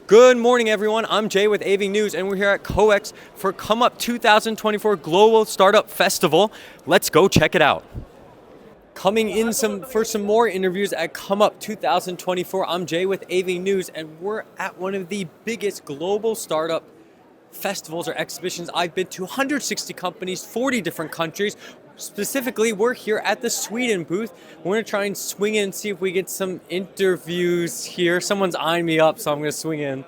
Good morning, everyone. I'm Jay with AVING News, and we're here at Coex for Comeup 2024 Global Startup Festival. Let's go check it out. Coming in for some more interviews at Comeup 2024, I'm Jay with AVING News, and we're at one of the biggest global startup festivals or exhibitions I've been to. 160 companies, 40 different countries. Specifically, we're here at the Sweden booth. We're gonna try and swing in and see if we get some interviews here. Someone's eyeing me up, so I'm gonna swing in.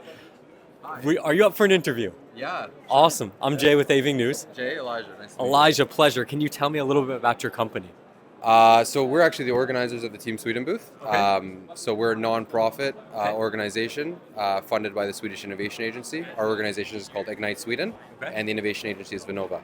Are you up for an interview? Yeah. Awesome. I'm Jay with AVING News. Jay, Elijah. Nice to meet you. Elijah, pleasure. Can you tell me a little bit about your company? So we're actually the organizers of the Team Sweden booth. Okay. So we're a non-profit organization funded by the Swedish Innovation Agency. Our organization is called Ignite Sweden, and the innovation agency is Vinnova.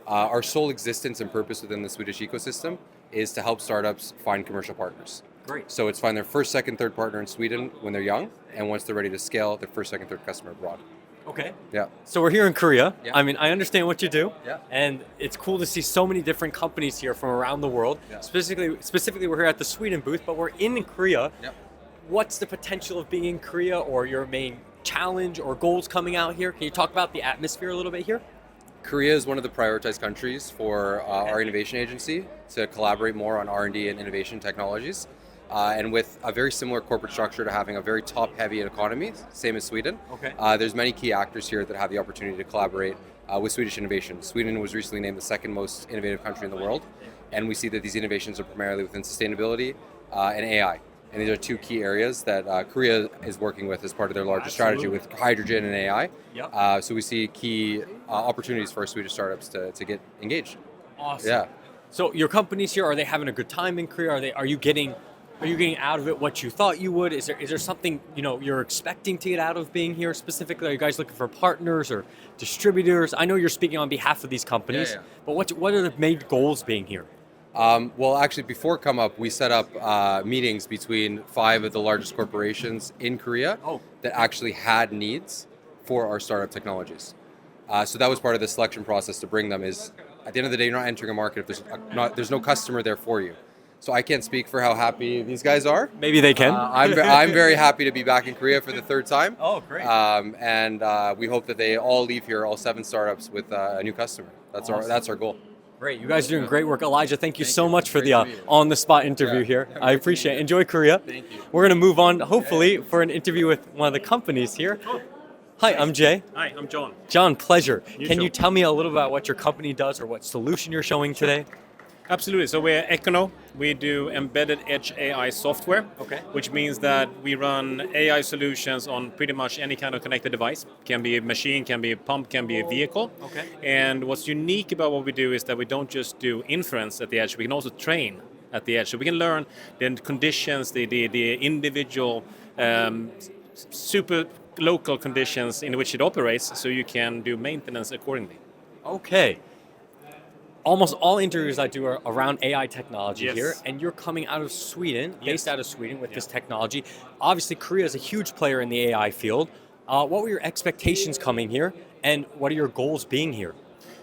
Our sole existence and purpose within the Swedish ecosystem is to help startups find commercial partners. Great. So it's find their first, second, third partner in Sweden when they're young, and once they're ready to scale, their first, second, third customer abroad. Okay. Yeah. So we're here in Korea. Yeah. I mean, I understand what you do. Yeah. And it's cool to see so many different companies here from around the world. Yeah. Specifically, we're here at the Sweden booth, but we're in Korea. Yeah. What's the potential of being in Korea, or your main challenge or goals coming out here? Can you talk about the atmosphere a little bit here? Korea is one of the prioritized countries for our innovation agency to collaborate more on R&D and innovation technologies. And with a very similar corporate structure to having a very top-heavy economy, same as Sweden, there's many key actors here that have the opportunity to collaborate with Swedish innovation. Sweden was recently named the second most innovative country in the world, and we see that these innovations are primarily within sustainability and AI. And these are two key areas that Korea is working with as part of their larger strategy with hydrogen and AI. Yep. So we see key opportunities for Swedish startups to get engaged. Awesome. Yeah. So your companies here, are they having a good time in Korea? Are you getting out of it what you thought you would? Is there something you're expecting to get out of being here specifically? Are you guys looking for partners or distributors? I know you're speaking on behalf of these companies, but what are the main goals being here? Well, actually, before Comeup, we set up meetings between 5 of the largest corporations in Korea that actually had needs for our startup technologies. So that was part of the selection process to bring them. Is at the end of the day, you're not entering a market if there's no customer there for you. So I can't speak for how happy these guys are. Maybe they can. I'm very happy to be back in Korea for the third time. Oh, great. And we hope that they all leave here, all 7 startups, with a new customer. That's our goal. Great. You guys are doing great work. Elijah, thank you so much for the on-the-spot interview here. I appreciate it. Enjoy Korea. Thank you. We're going to move on, hopefully, for an interview with one of the companies here. Hi, I'm Jay. Hi, I'm John. John, pleasure. Can too. you tell me a little about what your company does or what solution you're showing today? Absolutely. So we're Econo. We do embedded edge AI software, which means that we run AI solutions on pretty much any kind of connected device. Can be a machine, can be a pump, can be a vehicle. And what's unique about what we do is that we don't just do inference at the edge, we can also train at the edge. So we can learn the conditions, the individual super local conditions in which it operates, so you can do maintenance accordingly. Okay. Almost all interviews I do are around AI technology Yes. here, and you're coming out of Sweden, based out of Sweden with this technology. Obviously, Korea is a huge player in the AI field. What were your expectations coming here, and what are your goals being here?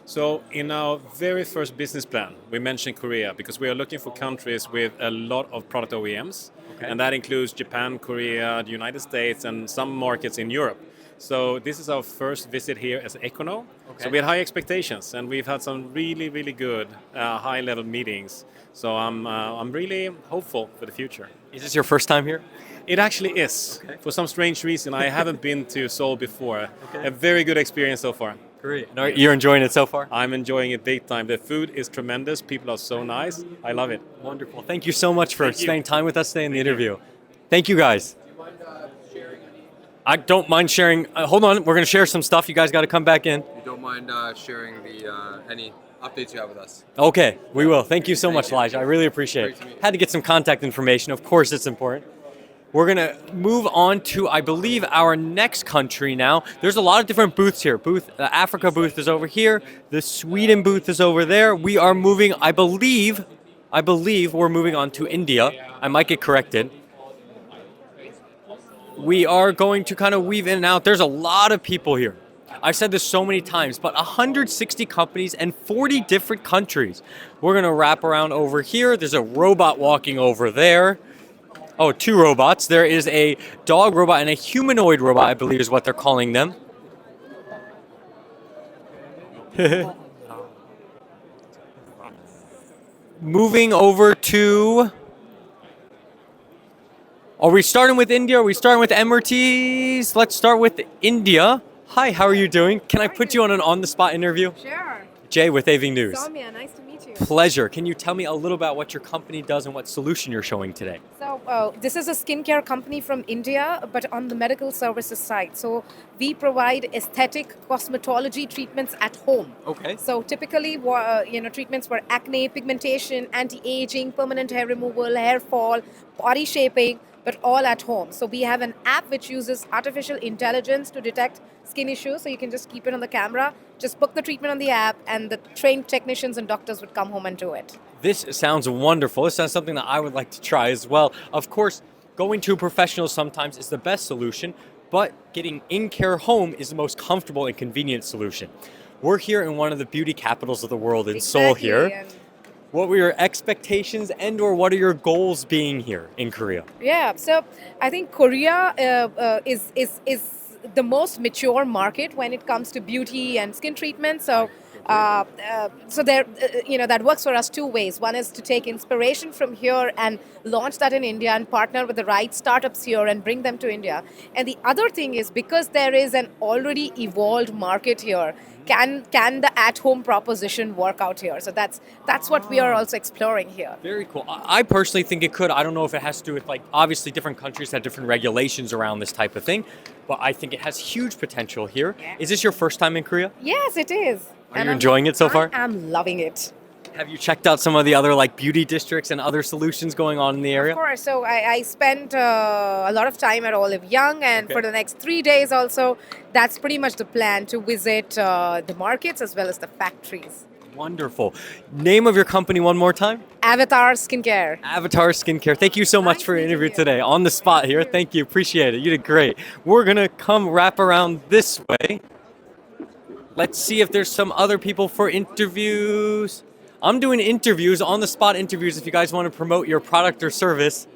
So in our very first business plan, we mentioned Korea because we are looking for countries with a lot of product OEMs, and that includes Japan, Korea, the United States, and some markets in Europe. So this is our first visit here as Econo. So we had high expectations, and we've had some really, really good high-level meetings. So I'm really hopeful for the future. Is this your first time here? It actually is. For some strange reason, I haven't been to Seoul before. A very good experience so far. Great. You're enjoying it so far? I'm enjoying it big time. The food is tremendous. People are so nice. I love it. Wonderful. Thank you so much for spending time with us today in the interview. Thank you, guys. I don't mind sharing. Hold on, we're going to share some stuff. You guys got to come back in. You don't mind sharing any updates you have with us? Okay, we will. Thank you so much, Elijah. I really appreciate Great it. to meet you. Had to get some contact information. Of course, it's important. We're going to move on to, I believe, our next country now. There's a lot of different booths here. Africa booth is over here. The Sweden booth is over there. We are moving, I believe we're moving on to India. I might get corrected. We are going to kind of weave in and out. There's a lot of people here. I've said this so many times, but 160 companies and 40 different countries. We're going to wrap around over here. There's a robot walking over there. Oh, two robots. There is a dog robot and a humanoid robot, I believe is what they're calling them. Moving over to... Are we starting with India? Are we starting with Emiratis? Let's start with India. Hi, how are you doing? Can I put you on an on-the-spot interview? Sure. Jay with AVING News. Soumya, nice to meet you. Pleasure. Can you tell me a little about what your company does and what solution you're showing today? So this is a skincare company from India, but on the medical services side. So we provide aesthetic cosmetology treatments at home. Okay. So typically, treatments for acne, pigmentation, anti-aging, permanent hair removal, hair fall, body shaping, but all at home. So we have an app which uses artificial intelligence to detect skin issues. So you can just keep it on the camera, just book the treatment on the app, and the trained technicians and doctors would come home and do it. This sounds wonderful. This sounds something that I would like to try as well. Of course, going to a professional sometimes is the best solution, but getting in-care home is the most comfortable and convenient solution. We're here in one of the beauty capitals of the world in Seoul here. And What were your expectations and or what are your goals being here in Korea? yeah, so I think Korea is the most mature market when it comes to beauty and skin treatment. So there, that works for us two ways. One is to take inspiration from here and launch that in India and partner with the right startups here and bring them to India. And the other thing is because there is an already evolved market here, can the at-home proposition work out here? So that's what we are also exploring here. Very cool. I personally think it could. I don't know if it has to do with, like, obviously different countries have different regulations around this type of thing, but I think it has huge potential here. Yeah. Is this your first time in Korea? Yes, it is. Are you enjoying it so far? I'm loving it. Have you checked out some of the other like beauty districts and other solutions going on in the area? Of course. So I spent a lot of time at Olive Young, and Okay. for the next 3 days also, that's pretty much the plan, to visit the markets as well as the factories. Wonderful. Name of your company one more time? Avatar Skincare. Avatar Skincare. Thank you so much Nice for your meeting interview you. today. On the spot here. Thank you. Appreciate it. You did great. We're going to come wrap around this way. Let's see if there's some other people for interviews. I'm doing interviews, on the spot interviews, if you guys want to promote your product or service.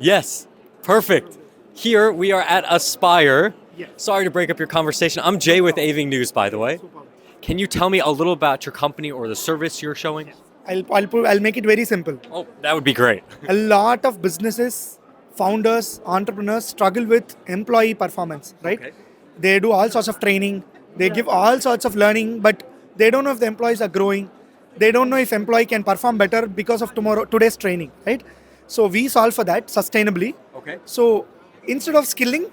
Yes. Perfect. Here we are at Aspire. Yes. Sorry to break up your conversation. I'm Jay with AVING News, by the way. Can you tell me a little about your company or the service you're showing? I'll make it very simple. Oh, that would be great. A lot of businesses, founders, entrepreneurs struggle with employee performance, right? Okay. They do all sorts of training, they give all sorts of learning, but they don't know if the employees are growing. They don't know if employee can perform better because of today's training, right? So we solve for that sustainably. Okay. So instead of skilling,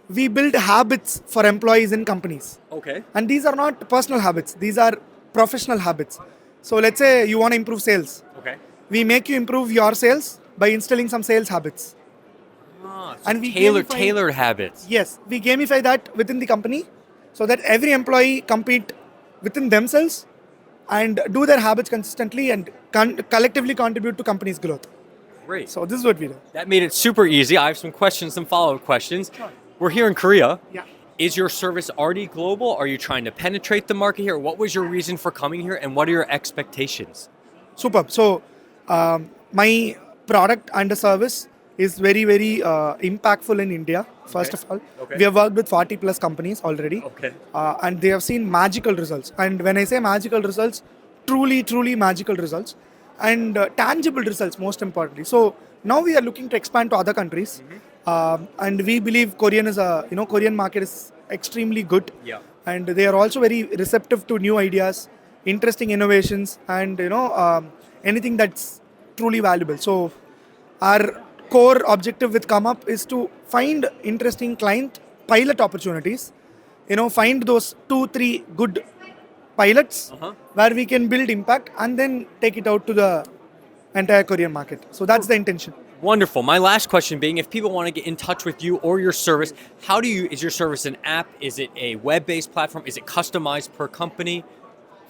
we build habits for employees in companies. Okay. And these are not personal habits, these are professional habits. So let's say you want to improve sales. Okay. We make you improve your sales by instilling some sales habits. And we Tailored habits. Yes, we gamify that within the company so that every employee compete within themselves and do their habits consistently and collectively contribute to company's growth. Great. So this is what we do. That made it super easy. I have some questions, some follow-up questions. We're here in Korea. Yeah. Is your service already global? Are you trying to penetrate the market here? What was your reason for coming here and what are your expectations? Superb. So my product and the service is very, very impactful in India, first of all. Okay. We have worked with 40 plus companies already. Okay. And they have seen magical results. And when I say magical results, truly, truly magical results. And tangible results, most importantly. So now we are looking to expand to other countries. And we believe Korean market is extremely good. Yeah. And they are also very receptive to new ideas, interesting innovations, and anything that's truly valuable. So our core objective with Comeup is to find interesting client pilot opportunities, find those 2-3 good pilots where we can build impact and then take it out to the entire Korean market. So that's the intention. Wonderful. My last question being, if people want to get in touch with you or your service, is your service an app? Is it a web-based platform? Is it customized per company?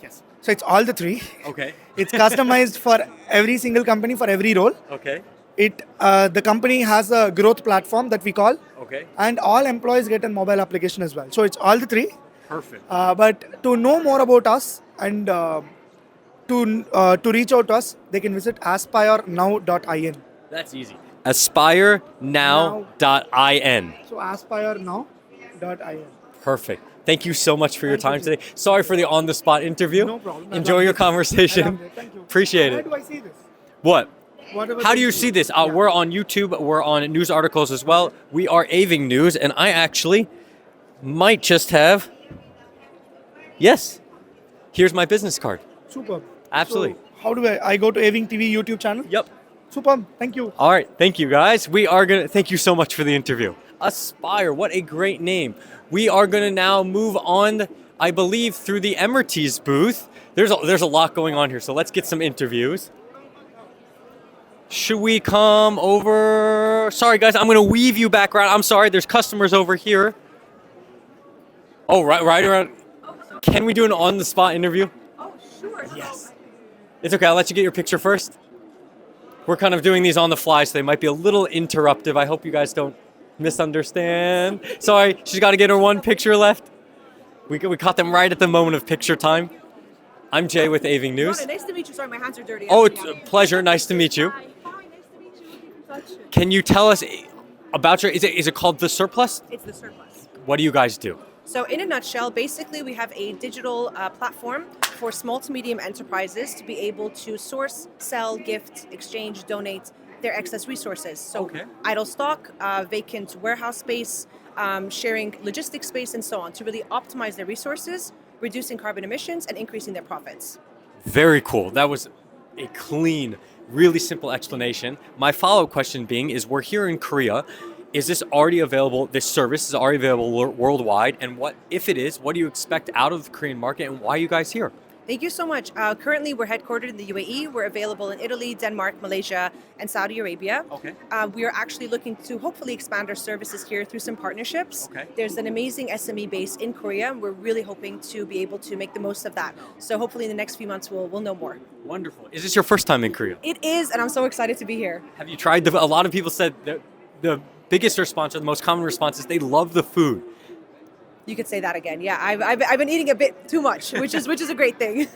Yes. So it's all the three. Okay. It's customized for every single company, for every role. Okay. The company has a growth platform that we call, Okay. and all employees get a mobile application as well. So it's all the three. Perfect. But to know more about us and to reach out to us, they can visit aspirenow.in. That's easy. aspirenow.in. So aspirenow.in. Perfect. Thank you so much for your time today. Sorry for the on-the-spot interview. No problem. I Enjoy loved your it. conversation. I loved it. Thank you. Appreciate Where it. do I see this? What? Whatever How they do you do. see this? Yeah. We're on YouTube. We're on news articles as well. We are AVING News, and I actually might just have. Yes. Here's my business card. Superb. Absolutely. So how do I go to AVING TV YouTube channel? Yep. Superb. Thank you. All right. Thank you, guys. We are going to. Thank you so much for the interview. Aspire. What a great name. We are going to now move on, I believe, through the Emerities booth. There's a lot going on here, so let's get some interviews. Should we come over? Sorry, guys, I'm going to weave you back around. I'm sorry, there's customers over here. Oh, right around. Can we do an on-the-spot interview? Oh, sure. Yes. It's okay, I'll let you get your picture first. We're kind of doing these on the fly, so they might be a little interruptive. I hope you guys don't misunderstand. Sorry, she's got to get her one picture left. We caught them right at the moment of picture time. I'm Jay with AVING News. Nice to meet you. Sorry, my hands are dirty. Oh, it's a pleasure. Nice to meet you. Hi, nice to meet you. Can you tell us about your? Is it called The Surplus? It's the surplus. What do you guys do? So, in a nutshell, basically, we have a digital platform for small to medium enterprises to be able to source, sell, gift, exchange, donate their excess resources. So, Okay. idle stock, vacant warehouse space, sharing logistics space, and so on to really optimize their resources, reducing carbon emissions, and increasing their profits. Very cool. That was a clean, really simple explanation. My follow-up question being is, we're here in Korea. Is this already available? This service is already available worldwide, and what if it is? What do you expect out of the Korean market, and why are you guys here? Thank you so much. Currently, we're headquartered in the UAE. We're available in Italy, Denmark, Malaysia, and Saudi Arabia. Okay. We are actually looking to hopefully expand our services here through some partnerships. Okay. There's an amazing SME base in Korea. We're really hoping to be able to make the most of that. So hopefully in the next few months, we'll know more. Wonderful. Is this your first time in Korea? It is, and I'm so excited to be here. Have you tried a lot of people said that the biggest response or the most common response is they love the food. You could say that again. Yeah, I've been eating a bit too much, which is a great thing.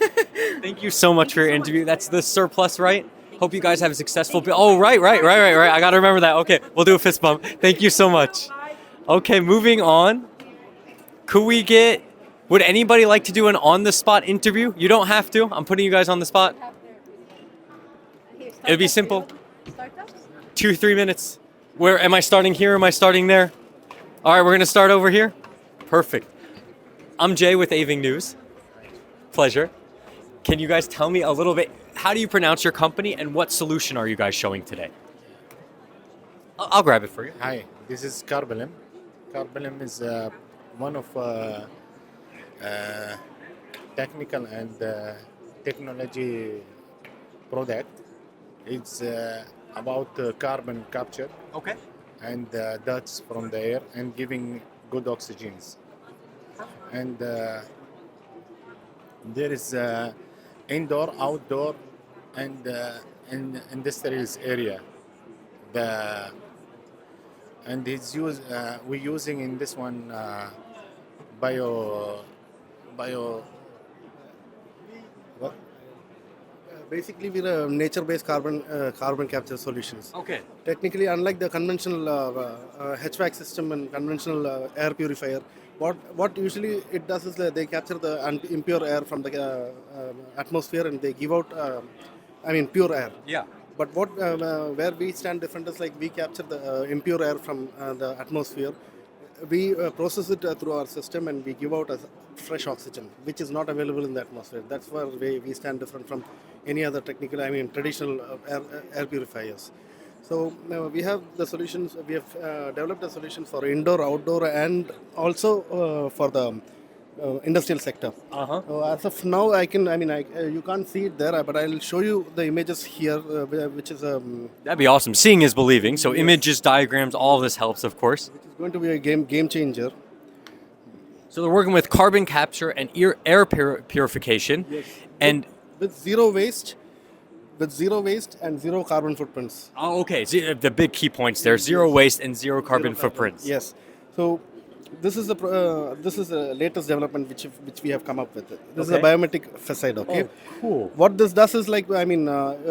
Thank you so much for your interview. That's The Surplus, right? Hope you guys have a successful. Oh, right. I got to remember that. Okay, we'll do a fist bump. Thank you so much. Okay, moving on. Would anybody like to do an on-the-spot interview? You don't have to. I'm putting you guys on the spot. It'll be simple. 2-3 minutes. Where am I starting here? Am I starting there? All right, we're going to start over here. Perfect. I'm Jay with AVING News. Pleasure. Can you guys tell me a little bit, how do you pronounce your company and what solution are you guys showing today? I'll grab it for you. Hi, this is Carbilem. Carbilem is one of technical and technology product. It's about carbon capture Okay. and dust from the air and giving good oxygens. And there is indoor, outdoor, and in industrial area. And it's we're using in this one bio. What? Basically, we're nature-based carbon capture solutions. Okay. Technically, unlike the conventional HVAC system and conventional air purifier, what usually it does is that they capture the impure air from the atmosphere and they give out, pure air. Yeah. But where we stand different is like we capture the impure air from the atmosphere. We process it through our system and we give out a fresh oxygen, which is not available in the atmosphere. That's where we stand different from any other traditional air purifiers. So we have the solutions. We have developed a solution for indoor, outdoor, and also for the industrial sector. As of now, you can't see it there, but I'll show you the images here, which is That'd be awesome. Seeing is believing. So images, diagrams, all of this helps, of course. which is going to be a game changer. So they're working with carbon capture and air purification. Yes. And With zero waste and zero carbon footprints. okay, the big key points there: zero waste and zero carbon footprints. Yes. So This is the latest development which we have come up with. This is a Okay. biometric facade. Okay. Oh, cool. What this does is like, I mean,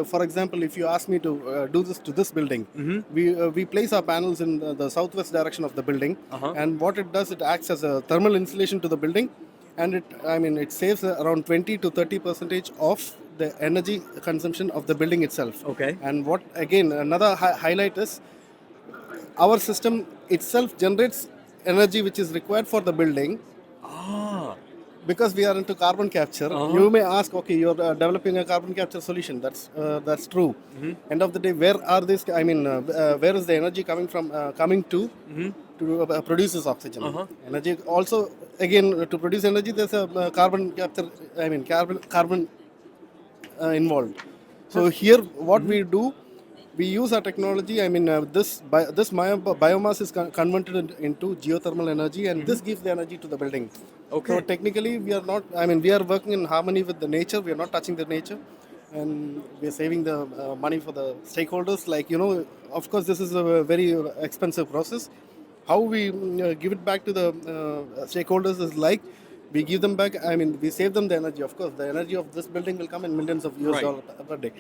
for example, if you ask me to do this to this building, we place our panels in the southwest direction of the building, and what it does, it acts as a thermal insulation to the building, and it saves around 20 to 30% of the energy consumption of the building itself. Okay. And what again another highlight is our system itself generates energy which is required for the building. Because we are into carbon capture, you may ask, okay, you're developing a carbon capture solution. That's true. End of the day, where are this? I mean, where is the energy coming from? Coming to produce this oxygen. Energy also again to produce energy. There's a carbon capture. I mean, carbon involved. So here, what we do, we use our technology. I mean, this biomass is converted into geothermal energy, and this gives the energy to the building. Okay. So technically, we are not. I mean, we are working in harmony with the nature. We are not touching the nature, and we are saving the money for the stakeholders. Like, of course, this is a very expensive process. How we give it back to the stakeholders is like, we give them back. I mean, we save them the energy. Of course, the energy of this building will come in millions of US dollars per day.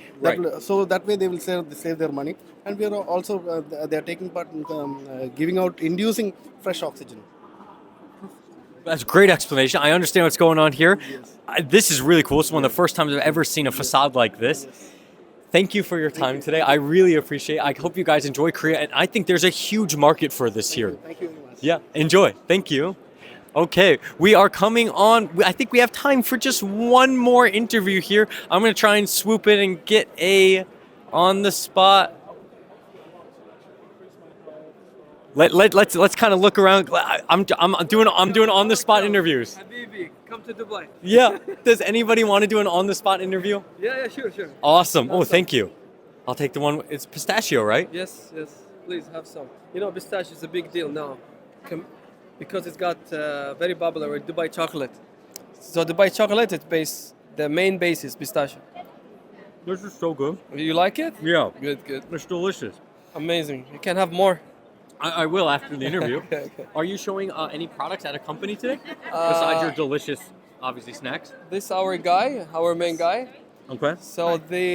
So that way they will save their money, and we are also they are taking part in giving out, inducing fresh oxygen. That's a great explanation. I understand what's going on here. This is really cool. It's one of the first times I've ever seen a facade like this. Thank you for your time today. I really appreciate it. I hope you guys enjoy Korea, and I think there's a huge market for this here. Thank you very much. Yeah, enjoy. Thank you. Okay, we are coming on. I think we have time for just one more interview here. I'm going to try and swoop in and get a on the spot. Let's kind of look around. I'm doing on the spot interviews. Habibi, come to Dubai. Yeah. Does anybody want to do an on the spot interview? Yeah, sure. Awesome. Oh, thank you. I'll take the one. It's pistachio, right? Yes, please have some. Pistachio is a big deal now, because it's got very popular with Dubai chocolate. So Dubai chocolate, the main base is pistachio. This is so good. You like it? Yeah. Good. It's delicious. Amazing. You can have more. I will after the interview. Okay. Are you showing any products at a company today? Besides your delicious, obviously, snacks? This is our main guy. Okay. So the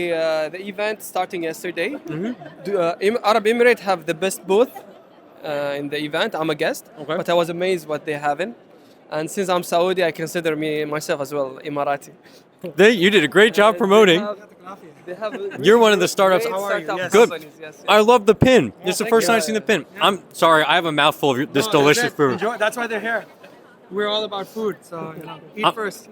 event starting yesterday. Arab Emirates have the best booth in the event. I'm a guest, but I was amazed what they having. And since I'm Saudi, I consider myself as well Emirati. You did a great job promoting. You're one of the startups. Good. Yes. I love the pin. It's the first time I've seen the pin. I'm sorry, I have a mouthful of this delicious food. Enjoy. That's why they're here. We're all about food, so eat first.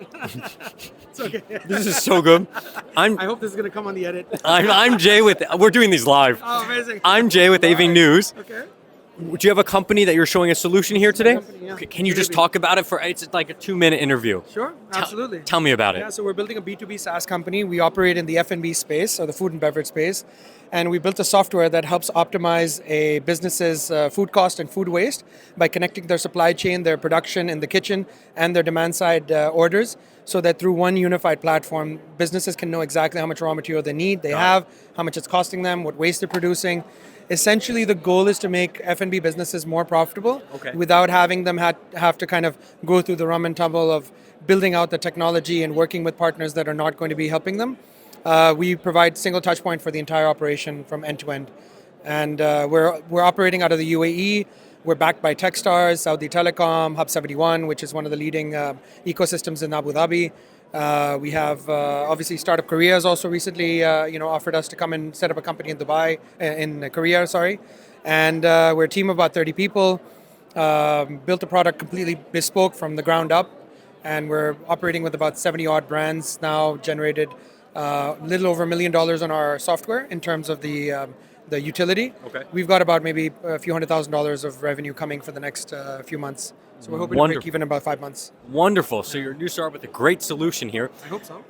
It's okay. This is so good. I hope this is gonna come on the edit. I'm Jay with. We're doing these live. Oh, amazing. I'm Jay with AVING News. Okay. Do you have a company that you're showing a solution here today? Yeah. Okay, can you just talk about it it's like a 2-minute interview? Sure, absolutely. Tell me about it. Yeah, so we're building a B2B SaaS company. We operate in the F&B space, or the food and beverage space. And we built a software that helps optimize a business's food cost and food waste by connecting their supply chain, their production in the kitchen, and their demand side orders, so that through one unified platform, businesses can know exactly how much raw material they need, how much it's costing them, what waste they're producing. Essentially, the goal is to make F&B businesses more profitable without having them have to kind of go through the rum and tumble of building out the technology and working with partners that are not going to be helping them. We provide single touch point for the entire operation from end to end. And we're operating out of the UAE. We're backed by Techstars, Saudi Telecom, Hub 71, which is one of the leading ecosystems in Abu Dhabi. We have obviously Startup Korea has also recently offered us to come and set up a company in Dubai, in Korea, sorry. And we're a team of about 30 people, built a product completely bespoke from the ground up. And we're operating with about 70 odd brands now, generated a little over $1 million on our software in terms of the utility. Okay. We've got about maybe a few $100,000 of revenue coming for the next few months. So we're hoping to break even in about 5 months. Wonderful. So you're a new startup with a great solution here. I hope so.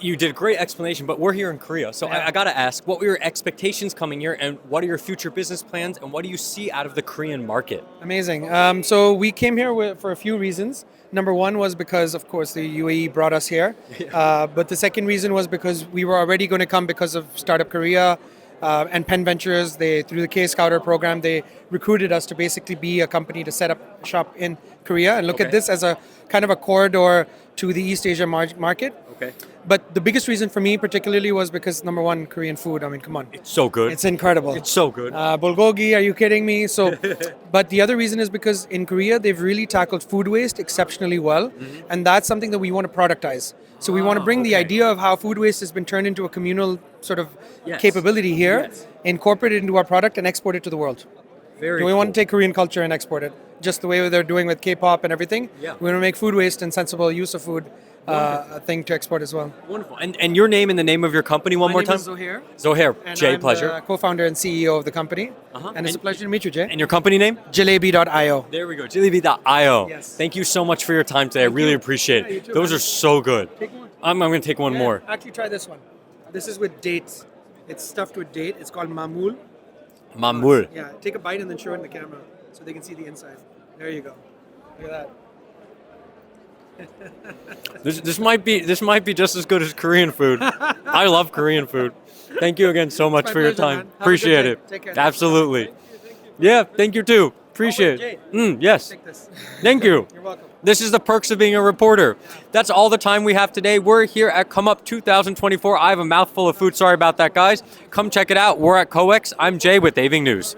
You did a great explanation, but we're here in Korea. So I got to ask, what were your expectations coming here, and what are your future business plans, and what do you see out of the Korean market? Amazing. So we came here for a few reasons. Number one was because, of course, the UAE brought us here. But the second reason was because we were already going to come because of Startup Korea and Penn Ventures, through the K-Scouter program, they recruited us to basically be a company to set up shop in Korea and look at this as a kind of a corridor to the East Asia market. Okay. But the biggest reason for me particularly was because, number one, Korean food. I mean, come on. It's so good. It's incredible. It's so good. Bulgogi, are you kidding me? So, but the other reason is because in Korea, they've really tackled food waste exceptionally well. And that's something that we want to productize. So we want to bring the idea of how food waste has been turned into a communal sort of capability here, incorporate it into our product and export it to the world. Very We want to take Korean culture and export it, just the way they're doing with K-pop and everything. Yeah. We want to make food waste and sensible use of food a thing to export as well. Wonderful. And your name and the name of your company one more time? My name is Zohair. Zohair. And Jay, I'm pleasure. the co-founder and CEO of the company. And it's a pleasure to meet you, Jay. And your company name? Jalebi.io. There we go. Jalebi.io. Yes. Thank you so much for your time today. I really appreciate Yeah, you it. too, Those man. are so good. Take one. I'm going to take one more. Actually, try this one. This is with dates. It's stuffed with date. It's called mamul. Mamul. Yeah, take a bite and then show it in the camera so they can see the inside. There you go. Look at that. This might be just as good as Korean food. I love Korean food. Thank you again so much my for your pleasure, time. man. Have a good Appreciate day. it. Take care. Absolutely. Yeah, thank you too. Appreciate Jay. it. Yes. Take this. Thank you. You're welcome. This is the perks of being a reporter. That's all the time we have today. We're here at Comeup 2024. I have a mouthful of food. Sorry about that, guys. Come check it out. We're at COEX. I'm Jay with AVING News.